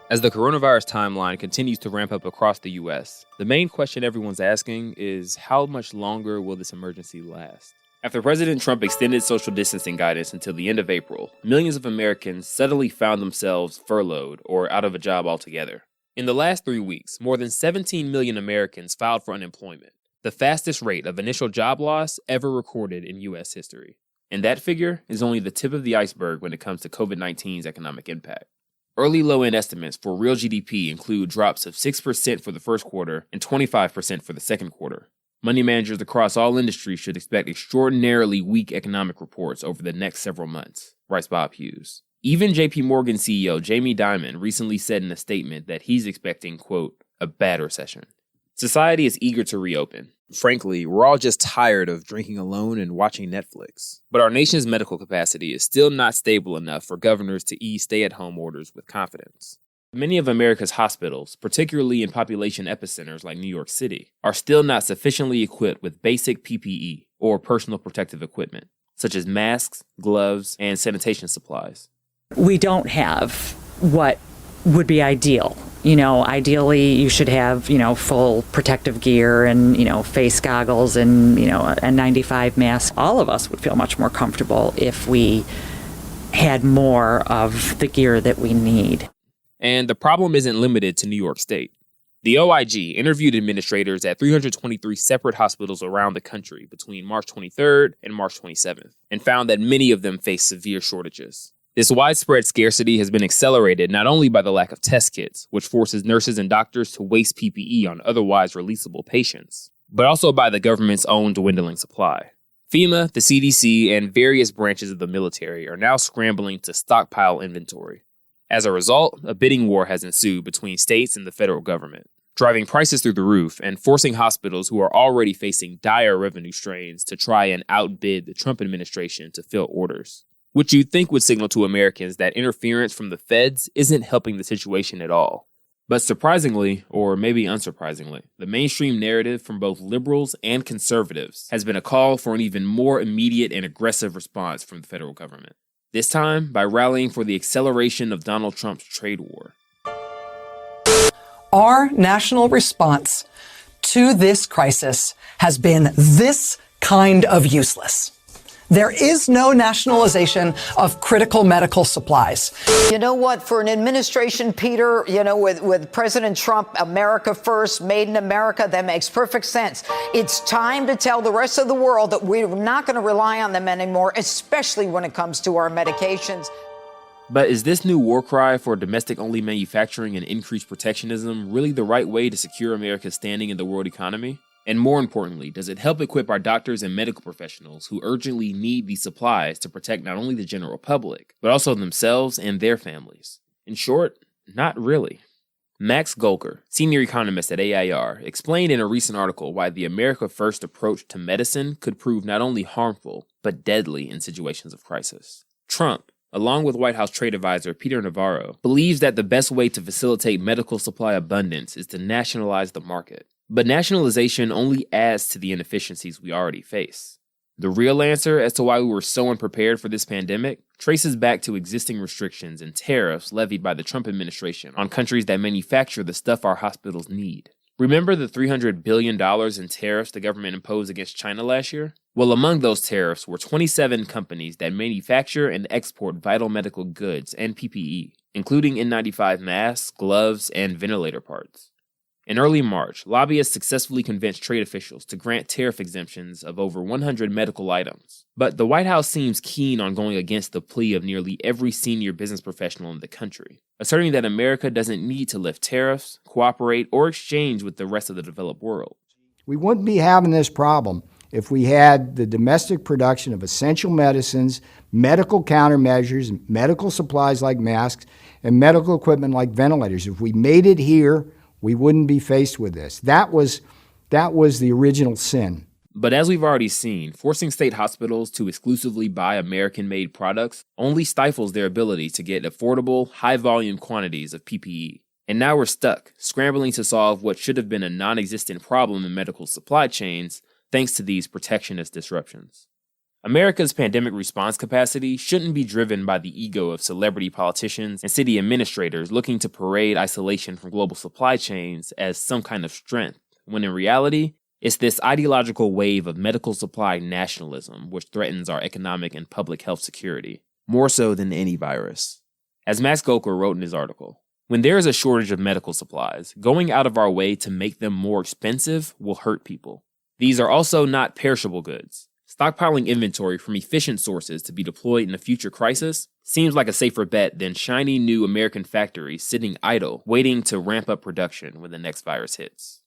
As the coronavirus timeline continues to ramp up across the US, the main question everyone's asking is how much longer will this emergency last? After President Trump extended social distancing guidance until the end of April, millions of Americans suddenly found themselves furloughed or out of a job altogether. In the last 3 weeks, more than 17 million Americans filed for unemployment, the fastest rate of initial job loss ever recorded in US history. And that figure is only the tip of the iceberg when it comes to COVID-19's economic impact. Early low-end estimates for real GDP include drops of 6% for the first quarter and 25% for the second quarter. Money managers across all industries should expect extraordinarily weak economic reports over the next several months, writes Bob Hughes. Even JP Morgan CEO Jamie Dimon recently said in a statement that he's expecting, quote, a bad recession. Society is eager to reopen. Frankly, we're all just tired of drinking alone and watching Netflix. But our nation's medical capacity is still not stable enough for governors to ease stay-at-home orders with confidence. Many of America's hospitals, particularly in population epicenters like New York City, are still not sufficiently equipped with basic PPE, or personal protective equipment, such as masks, gloves, and sanitation supplies. We don't have what would be ideal. Ideally you should have, full protective gear and, face goggles and, a N95 mask. All of us would feel much more comfortable if we had more of the gear that we need. And the problem isn't limited to New York State. The OIG interviewed administrators at 323 separate hospitals around the country between March 23rd and March 27th, and found that many of them face severe shortages. This widespread scarcity has been accelerated not only by the lack of test kits, which forces nurses and doctors to waste PPE on otherwise releasable patients, but also by the government's own dwindling supply. FEMA, the CDC, and various branches of the military are now scrambling to stockpile inventory. As a result, a bidding war has ensued between states and the federal government, driving prices through the roof and forcing hospitals who are already facing dire revenue strains to try and outbid the Trump administration to fill orders, which you'd think would signal to Americans that interference from the feds isn't helping the situation at all. But surprisingly, or maybe unsurprisingly, the mainstream narrative from both liberals and conservatives has been a call for an even more immediate and aggressive response from the federal government. This time by rallying for the acceleration of Donald Trump's trade war. Our national response to this crisis has been this kind of useless. There is no nationalization of critical medical supplies. You know what? For an administration, Peter, with President Trump, America first, made in America, that makes perfect sense. It's time to tell the rest of the world that we're not going to rely on them anymore, especially when it comes to our medications. But is this new war cry for domestic-only manufacturing and increased protectionism really the right way to secure America's standing in the world economy? And more importantly, does it help equip our doctors and medical professionals who urgently need these supplies to protect not only the general public, but also themselves and their families? In short, not really. Max Golker, senior economist at AIER, explained in a recent article why the America First approach to medicine could prove not only harmful, but deadly in situations of crisis. Trump, along with White House trade advisor Peter Navarro, believes that the best way to facilitate medical supply abundance is to nationalize the market. But nationalization only adds to the inefficiencies we already face. The real answer as to why we were so unprepared for this pandemic traces back to existing restrictions and tariffs levied by the Trump administration on countries that manufacture the stuff our hospitals need. Remember the $300 billion in tariffs the government imposed against China last year? Well, among those tariffs were 27 companies that manufacture and export vital medical goods and PPE, including N95 masks, gloves, and ventilator parts. In early March, lobbyists successfully convinced trade officials to grant tariff exemptions of over 100 medical items. But the White House seems keen on going against the plea of nearly every senior business professional in the country, asserting that America doesn't need to lift tariffs, cooperate, or exchange with the rest of the developed world. We wouldn't be having this problem if we had the domestic production of essential medicines, medical countermeasures, medical supplies like masks, and medical equipment like ventilators. If we made it here, we wouldn't be faced with this. That was the original sin. But as we've already seen, forcing state hospitals to exclusively buy American-made products only stifles their ability to get affordable, high-volume quantities of PPE. And now we're stuck, scrambling to solve what should have been a non-existent problem in medical supply chains thanks to these protectionist disruptions. America's pandemic response capacity shouldn't be driven by the ego of celebrity politicians and city administrators looking to parade isolation from global supply chains as some kind of strength, when in reality, it's this ideological wave of medical supply nationalism which threatens our economic and public health security, more so than any virus. As Max Goker wrote in his article, when there is a shortage of medical supplies, going out of our way to make them more expensive will hurt people. These are also not perishable goods. Stockpiling inventory from efficient sources to be deployed in a future crisis seems like a safer bet than shiny new American factories sitting idle, waiting to ramp up production when the next virus hits.